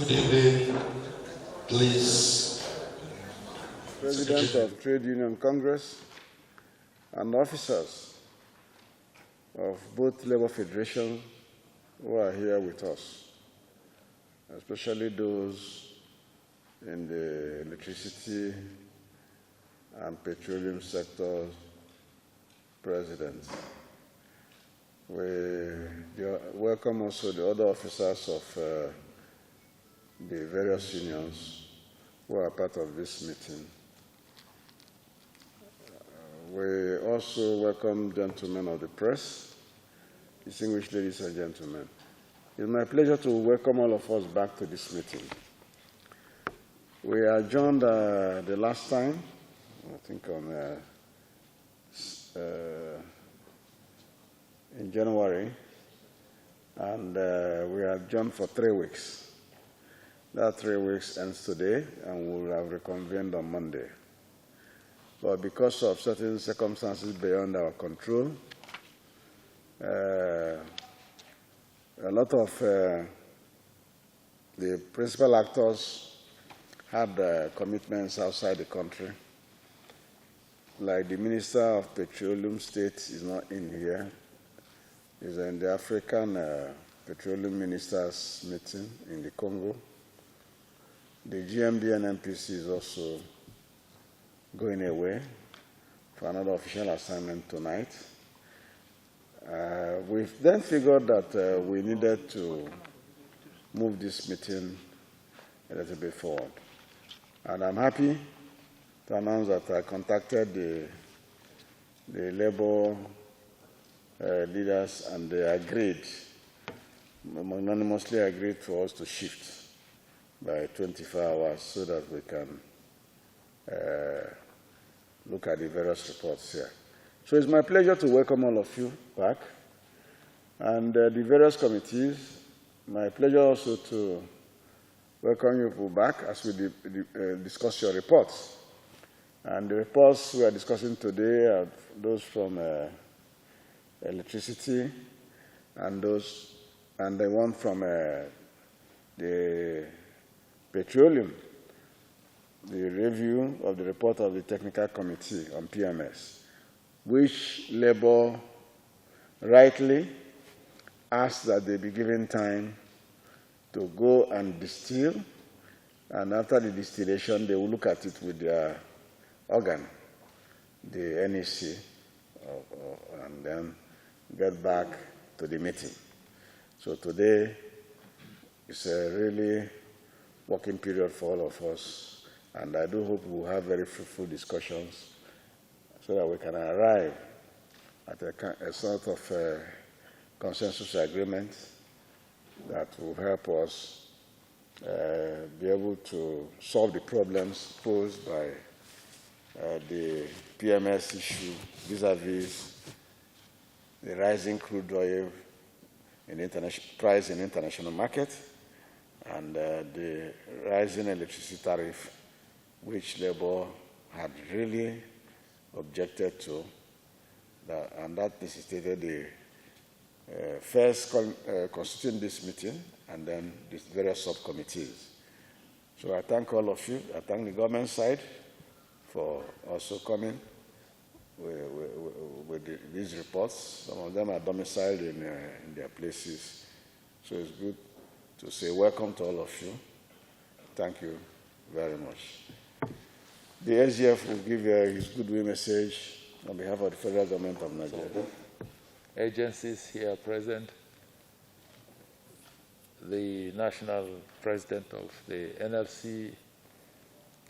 Good evening, please. President of Trade Union Congress and officers of both labor federations who are here with us, especially those in the electricity and petroleum sector presidents. We welcome also the other officers of the various unions who are part of this meeting. We also welcome gentlemen of the press, distinguished ladies and gentlemen. It's my pleasure to welcome all of us back to this meeting. We adjourned the last time, I think in January, and we adjourned for 3 weeks. That 3 weeks ends today, and we will have reconvened on Monday. But because of certain circumstances beyond our control, a lot of the principal actors had commitments outside the country. Like the Minister of Petroleum State is not in here. He's in the African Petroleum Ministers meeting in the Congo. The GMD and MPC is also going away for another official assignment tonight. We've then figured that we needed to move this meeting a little bit forward. And I'm happy to announce that I contacted the labor leaders, and they agreed, unanimously agreed for us to shift by 24 hours so that we can look at the various reports here. So it's my pleasure to welcome all of you back. And the various committees, my pleasure also to welcome you back as we discuss your reports. And the reports we are discussing today are those from electricity and the one from the petroleum, the review of the report of the Technical Committee on PMS, which Labour rightly asked that they be given time to go and distill, and after the distillation, they will look at it with their organ, the NEC, and then get back to the meeting. So today is a really working period for all of us, and I do hope we'll have very fruitful discussions so that we can arrive at a sort of consensus agreement that will help us be able to solve the problems posed by the PMS issue vis-à-vis the rising crude oil price in the international market, and the rising electricity tariff, which Labour had really objected to, and that necessitated the first constituting this meeting and then the various subcommittees. So I thank all of you. I thank the government side for also coming with these reports. Some of them are domiciled in their places. So it's good to say welcome to all of you. Thank you very much. The SGF will give his goodwill message on behalf of the federal government of Nigeria. Agencies here present, the national president of the NLC,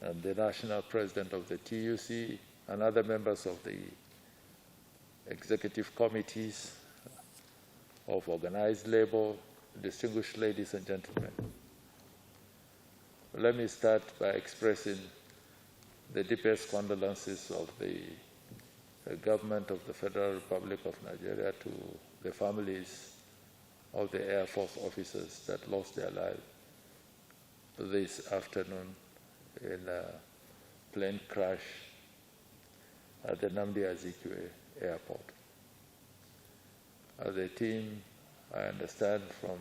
and the national president of the TUC, and other members of the executive committees of organized labor, distinguished ladies and gentlemen. Let me start by expressing the deepest condolences of the government of the Federal Republic of Nigeria to the families of the Air Force officers that lost their lives this afternoon in a plane crash at the Nnamdi Azikiwe Airport. As a team, I understand from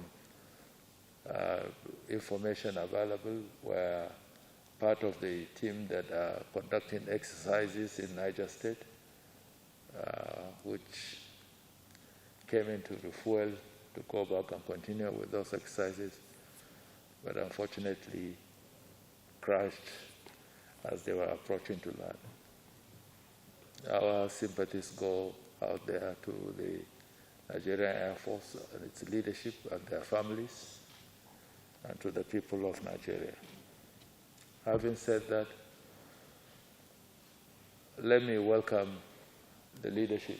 information available, were part of the team that are conducting exercises in Niger State, which came into refuel to go back and continue with those exercises, but unfortunately crashed as they were approaching to land. Our sympathies go out there to the Nigerian Air Force and its leadership and their families, and to the people of Nigeria. Having said that, let me welcome the leadership.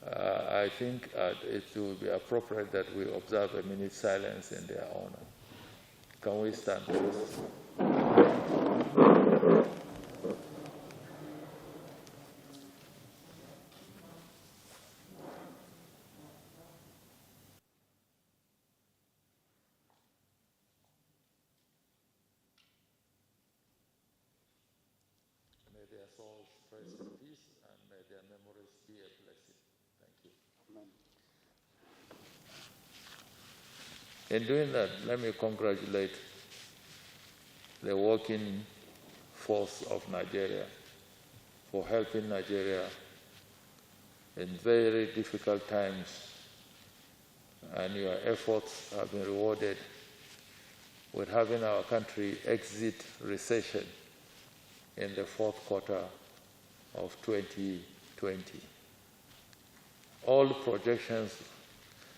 I think it will be appropriate that we observe a minute's silence in their honor. Can we stand, please? May their souls rest in peace, and may their memories be a blessing. Thank you. Amen. In doing that, let me congratulate the working force of Nigeria for helping Nigeria in very difficult times, and your efforts have been rewarded with having our country exit recession in the fourth quarter of 2020. All projections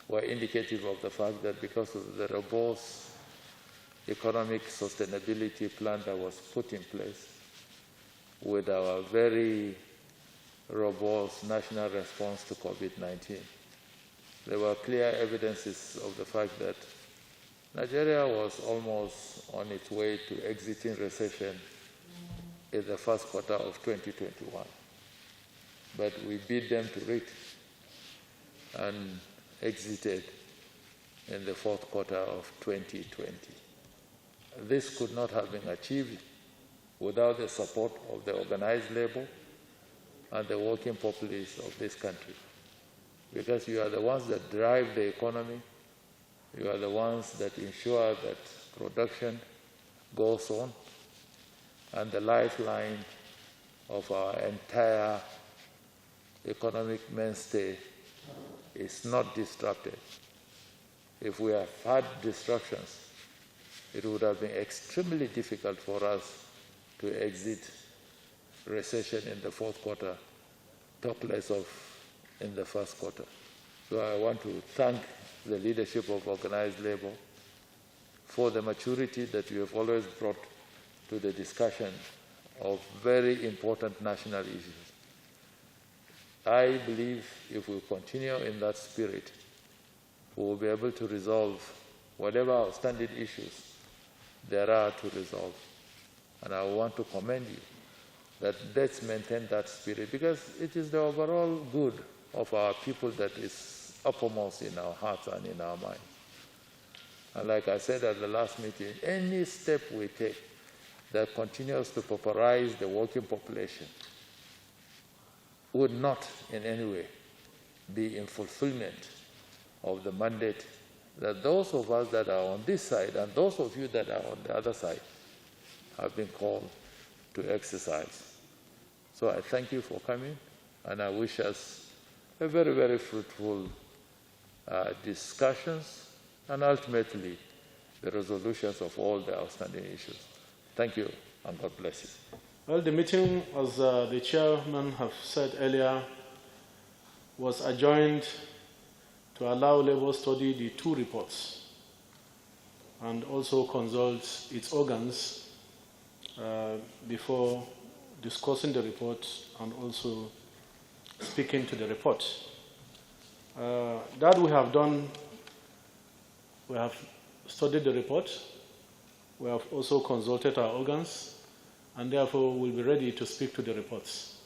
were indicative of the fact that because of the robust economic sustainability plan that was put in place with our very robust national response to COVID-19, there were clear evidences of the fact that Nigeria was almost on its way to exiting recession in the first quarter of 2021. But we beat them to it and exited in the fourth quarter of 2020. This could not have been achieved without the support of the organized labor and the working populace of this country, because you are the ones that drive the economy, you are the ones that ensure that production goes on, and the lifeline of our entire economic mainstay is not disrupted. If we have had disruptions, it would have been extremely difficult for us to exit recession in the fourth quarter, talk less of in the first quarter. So I want to thank the leadership of organized labor for the maturity that you have always brought to the discussion of very important national issues. I believe if we continue in that spirit, we will be able to resolve whatever outstanding issues there are to resolve. And I want to commend you that let's maintain that spirit, because it is the overall good of our people that is uppermost in our hearts and in our minds. And like I said at the last meeting, any step we take that continues to pauperize the working population would not in any way be in fulfillment of the mandate that those of us that are on this side and those of you that are on the other side have been called to exercise. So I thank you for coming, and I wish us a very, very fruitful discussions and ultimately the resolutions of all the outstanding issues. Thank you, and God bless you. Well, the meeting, as the chairman have said earlier, was adjourned to allow Labour study the two reports and also consult its organs before discussing the report and also speaking to the report. That we have done, we have studied the report, we have also consulted our organs, and therefore we'll be ready to speak to the reports.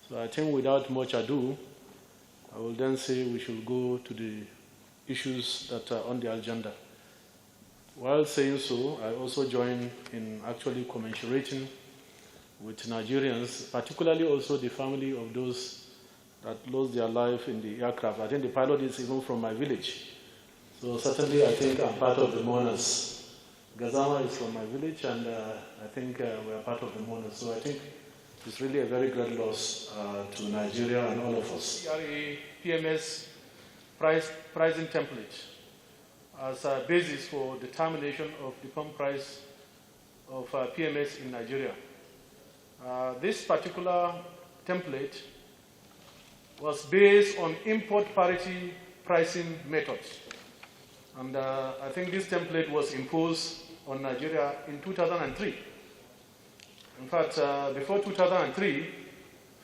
So I think without much ado, I will then say we should go to the issues that are on the agenda. While saying so, I also join in actually commensurating with Nigerians, particularly also the family of those that lost their life in the aircraft. I think the pilot is even from my village. So certainly I think I'm part of the mourners. Gazama is from my village, and I think we are part of the mourners. So I think it's really a very great loss to Nigeria and all of us. A PMS pricing template as a basis for determination of the pump price of PMS in Nigeria. This particular template was based on import parity pricing methods. And I think this template was imposed on Nigeria in 2003. In fact, before 2003,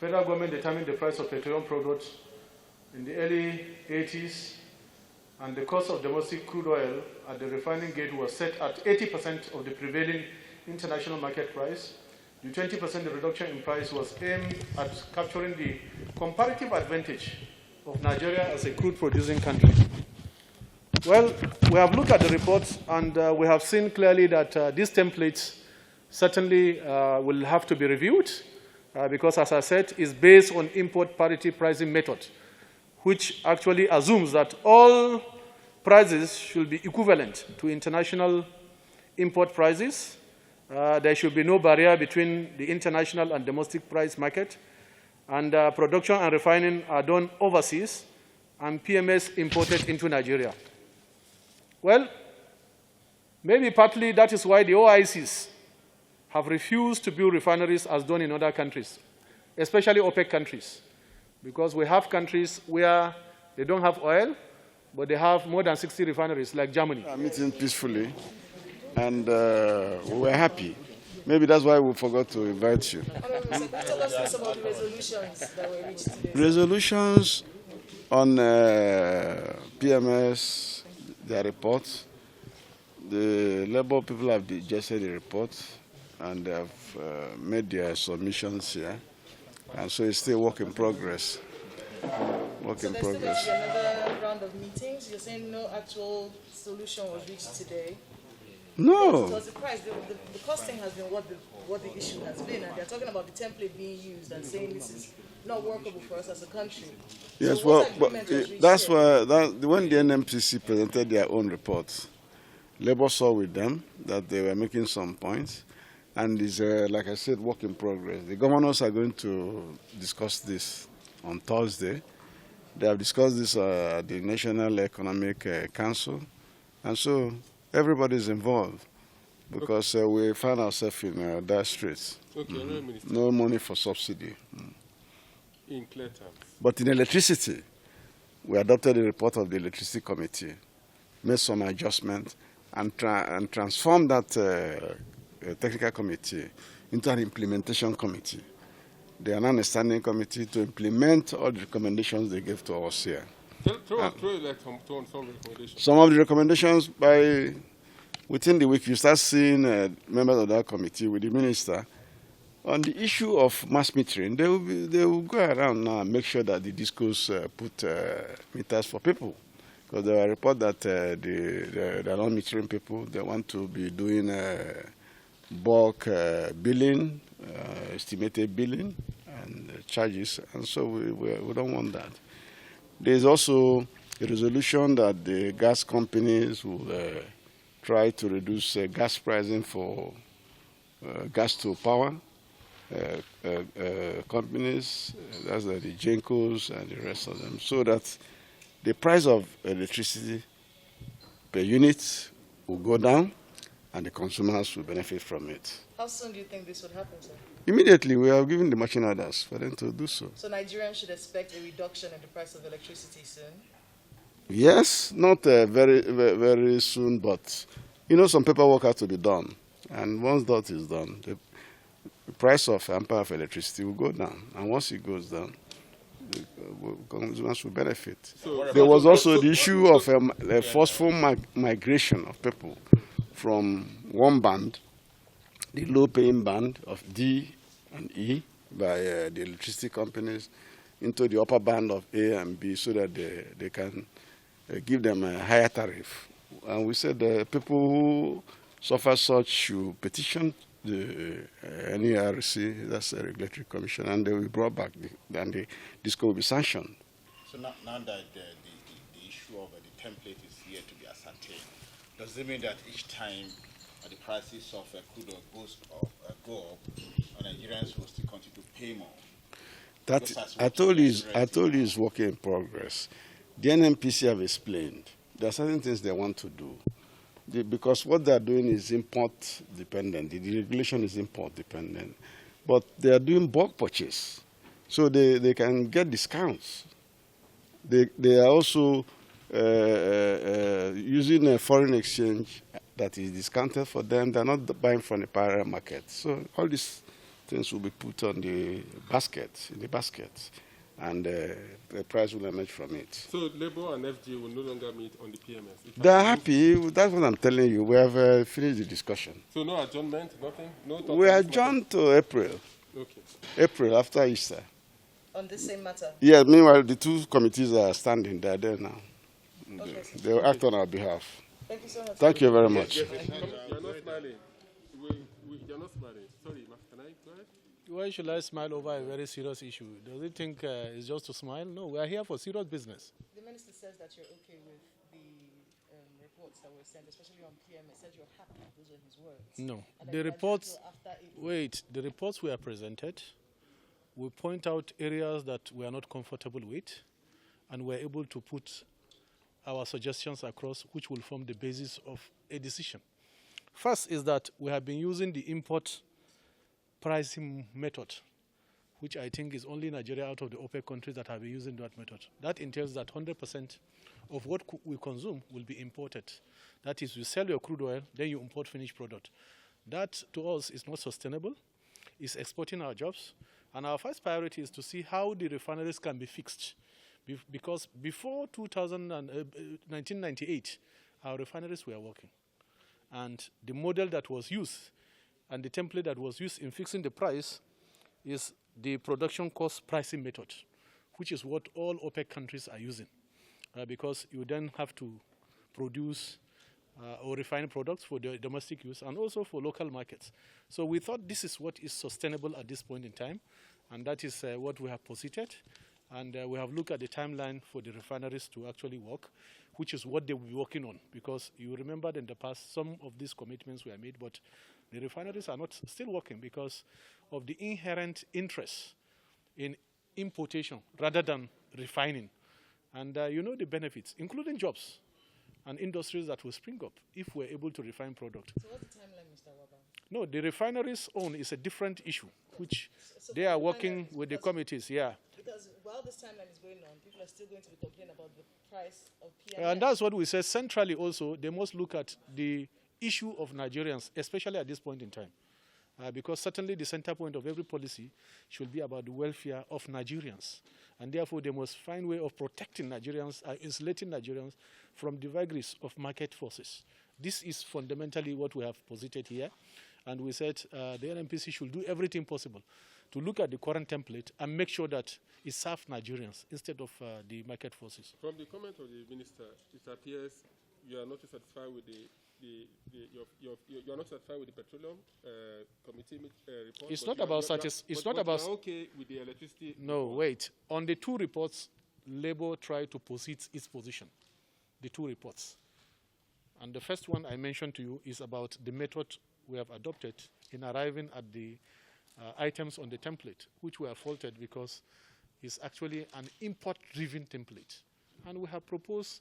federal government determined the price of petroleum products in the early 80s, and the cost of domestic crude oil at the refining gate was set at 80% of the prevailing international market price. The 20% reduction in price was aimed at capturing the comparative advantage of Nigeria as a crude producing country. Well, we have looked at the reports, and we have seen clearly that these templates certainly will have to be reviewed because, as I said, it's based on import parity pricing method, which actually assumes that all prices should be equivalent to international import prices. There should be no barrier between the international and domestic price market, and production and refining are done overseas and PMS imported into Nigeria. Well, maybe partly that is why the OICs have refused to build refineries as done in other countries, especially OPEC countries, because we have countries where they don't have oil, but they have more than 60 refineries, like Germany. We are meeting peacefully, and we were happy. Maybe that's why we forgot to invite you. Tell us some of the resolutions that were reached today. Resolutions on PMS, their report. The Labour people have digested the report, and they have made their submissions here. And so it's still work in progress. So there's still another round of meetings? You're saying no actual solution was reached today? No. It was the price. The costing has been what the issue has been, and they're talking about the template being used and saying this is not workable for us as a country. Yes, so well, but that's why when the NMPC presented their own report, Labour saw with them that they were making some points, and it's, like I said, work in progress. The governors are going to discuss this on Thursday. They have discussed this at the National Economic Council, and so everybody is involved because we find ourselves in dire straits. Okay, no money for subsidy. In clear terms. But in electricity, we adopted the report of the Electricity Committee, made some adjustments, and transformed that technical committee into an implementation committee. They are now a standing committee to implement all the recommendations they gave to us here. Throw like some recommendations. Some of the recommendations, within the week, you start seeing members of that committee with the minister. On the issue of mass metering, they will go around now and make sure that the discos put meters for people. Because there are reports that they are not metering people. They want to be doing bulk billing, estimated billing, and charges. And so we don't want that. There is also a resolution that the gas companies will try to reduce gas pricing for gas to power companies, that's the Gencos and the rest of them, so that the price of electricity per unit will go down and the consumers will benefit from it. How soon do you think this would happen, sir? Immediately, we have given the marching orders for them to do so. So Nigerians should expect a reduction in the price of electricity soon? Yes, not very soon, but some paperwork has to be done. And once that is done, the price of ampere of electricity will go down. And once it goes down, consumers will benefit. So, There was also the issue of a forceful migration of people from one band, the low-paying band of D and E by the electricity companies, into the upper band of A and B so that they can give them a higher tariff. And we said people who suffer such should petition the NERC, that's a regulatory commission, and they will be brought back, and the disco will be sanctioned. So now that the issue of the template is yet to be ascertained, does it mean that each time the prices of crude oil go up, Nigerians will still continue to pay more? That I told you is work in progress. The NNPC have explained there are certain things they want to do. Because what they are doing is import dependent. The regulation is import dependent. But they are doing bulk purchase. So they can get discounts. They are also using a foreign exchange that is discounted for them. They're not buying from the parallel market. So all these things will be put on the basket, and the price will emerge from it. So Labour and FG will no longer meet on the PMS? They're happy. That's what I'm telling you. We have finished the discussion. So no adjournment, nothing? No talk We on this adjourned to April. Okay. April, after Easter. On the same matter? Yeah, meanwhile, the two committees are standing. They're there now. Okay. They will act on our behalf. Thank you so much. Thank you very much. Yes, yes. You're not smiling. You're not smiling. Sorry, can I go ahead? Why should I smile over a very serious issue? Does he think it's just to smile? No, we are here for serious business. The minister says that you're okay with the reports that were sent, especially on PMS. Says you're happy. Those are his words. No. And The reports, the reports we are presented, we point out areas that we are not comfortable with, and we're able to put our suggestions across, which will form the basis of a decision. First is that we have been using the import pricing method, which I think is only Nigeria out of the OPEC countries that have been using that method. That entails that 100% of what we consume will be imported. That is, you sell your crude oil, then you import finished product. That, to us, is not sustainable. It's exporting our jobs. And our first priority is to see how the refineries can be fixed. Because before 1998, our refineries were working. And the model that was used and the template that was used in fixing the price is the production cost pricing method, which is what all OPEC countries are using. Because you then have to produce or refine products for the domestic use and also for local markets. So we thought this is what is sustainable at this point in time, and that is what we have posited. And we have looked at the timeline for the refineries to actually work, which is what they will be working on. Because you remember that in the past, some of these commitments were made, but the refineries are not still working because of the inherent interest in importation rather than refining. And you know the benefits, including jobs and industries that will spring up if we're able to refine product. So what's the timeline, Mr. Wabam? No, the refineries' own is a different issue, which they are working with the committees, yeah. Because while this timeline is going on, people are still going to be complaining about the price of PMS. And that's what we say. Centrally also, they must look at the issue of Nigerians, especially at this point in time. Because certainly the center point of every policy should be about the welfare of Nigerians. And therefore, they must find a way of protecting Nigerians, insulating Nigerians from the vagaries of market forces. This is fundamentally what we have posited here. And we said the NNPC should do everything possible to look at the current template and make sure that it serves Nigerians instead of the market forces. From the comment of the minister, it appears you are not satisfied with you are not satisfied with the petroleum committee report. It's not about it's not about. Okay with the electricity. No, wait. On the two reports, Labour tried to posit its position. The two reports, and the first one I mentioned to you is about the method we have adopted in arriving at the items on the template, which were faulted because it's actually an import-driven template. And we have proposed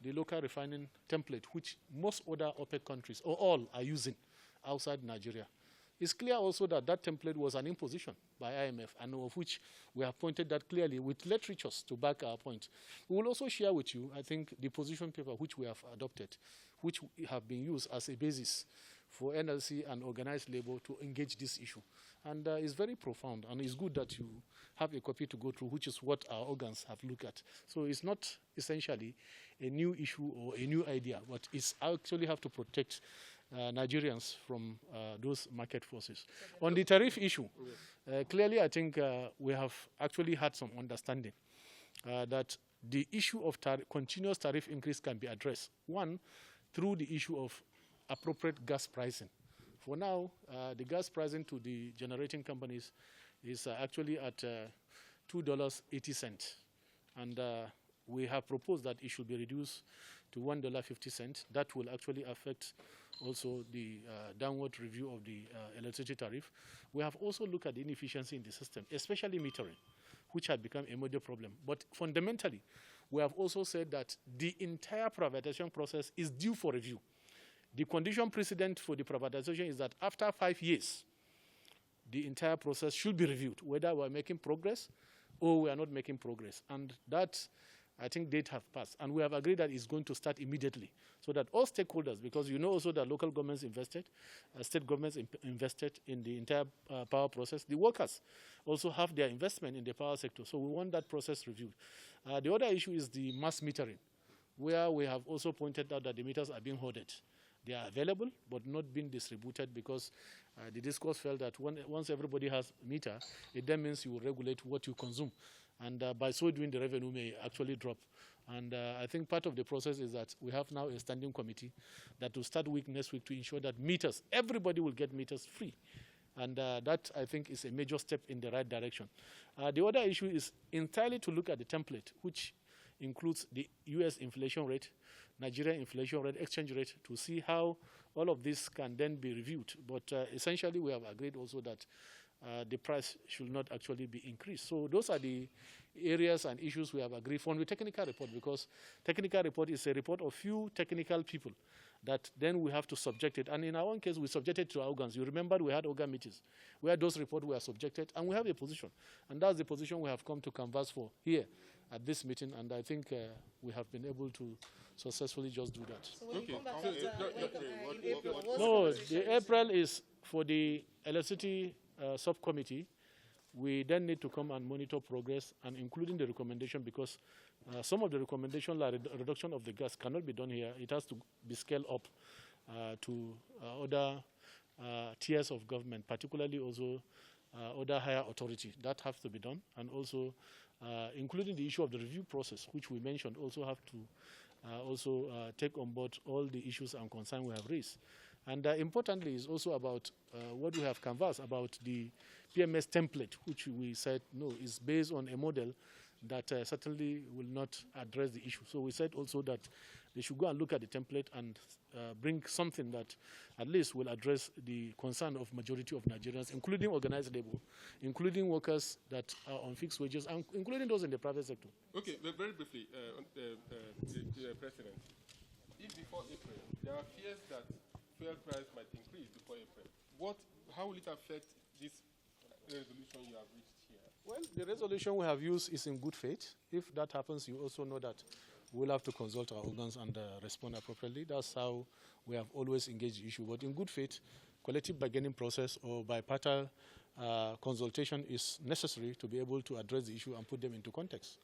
the local refining template, which most other OPEC countries, or all, are using outside Nigeria. It's clear also that that template was an imposition by IMF, and of which we have pointed that clearly with literatures to back our point. We will also share with you, I think, the position paper which we have adopted, which have been used as a basis for NLC and organized labor to engage this issue. And it's very profound, and it's good that you have a copy to go through, which is what our organs have looked at. So it's not essentially a new issue or a new idea, but it's actually have to protect Nigerians from those market forces. On the tariff issue, clearly I think we have actually had some understanding that the issue of continuous tariff increase can be addressed. One, through the issue of appropriate gas pricing. For now, the gas pricing to the generating companies is actually at $2.80. And we have proposed that it should be reduced to $1.50. That will actually affect also the downward review of the electricity tariff. We have also looked at the inefficiency in the system, especially metering, which had become a major problem. But fundamentally, we have also said that the entire privatization process is due for review. The condition precedent for the privatization is that after 5 years, the entire process should be reviewed, whether we're making progress or we are not making progress. And that, I think, date have passed. And we have agreed that it's going to start immediately, so that all stakeholders, because you know also that local governments invested, state governments invested in the entire power process. The workers also have their investment in the power sector. So we want that process reviewed. The other issue is the mass metering, where we have also pointed out that the meters are being hoarded. They are available, but not being distributed, because the discourse felt that once everybody has a meter, it then means you will regulate what you consume. And by so doing, the revenue may actually drop. And I think part of the process is that we have now a standing committee that will start next week to ensure that meters, everybody will get meters free. And that, I think, is a major step in the right direction. The other issue is entirely to look at the template, which includes the US inflation rate, Nigerian inflation rate, exchange rate, to see how all of this can then be reviewed. But essentially, we have agreed also that the price should not actually be increased. So those are the areas and issues we have agreed on the technical report, because technical report is a report of few technical people that then we have to subject it. And in our own case, we subjected to our organs. You remember we had organ meetings where those reports were subjected, and we have a position. And that's the position we have come to canvass for here at this meeting, and I think we have been able to successfully just do that. So when you come back after, in April, what's No, the position? the April is for the electricity subcommittee. We then need to come and monitor progress, and including the recommendation, because some of the recommendations, like reduction of the gas, cannot be done here. It has to be scaled up to other tiers of government, particularly also other higher authority. That has to be done, and also including the issue of the review process, which we mentioned, also have to also take on board all the issues and concerns we have raised. And importantly, is also about what we have canvassed about the PMS template, which we said, no, is based on a model that certainly will not address the issue. So we said also that they should go and look at the template and bring something that at least will address the concern of majority of Nigerians, including organized labor, including workers that are on fixed wages, and including those in the private sector. Okay, but very briefly, the President, if before April, there are fears that fuel price might increase before April, how will it affect this resolution you have reached here? Well, the resolution we have used is in good faith. If that happens, you also know that we'll have to consult our organs and respond appropriately. That's how we have always engaged the issue. But in good faith, collective bargaining process or bipartisan consultation is necessary to be able to address the issue and put them into context.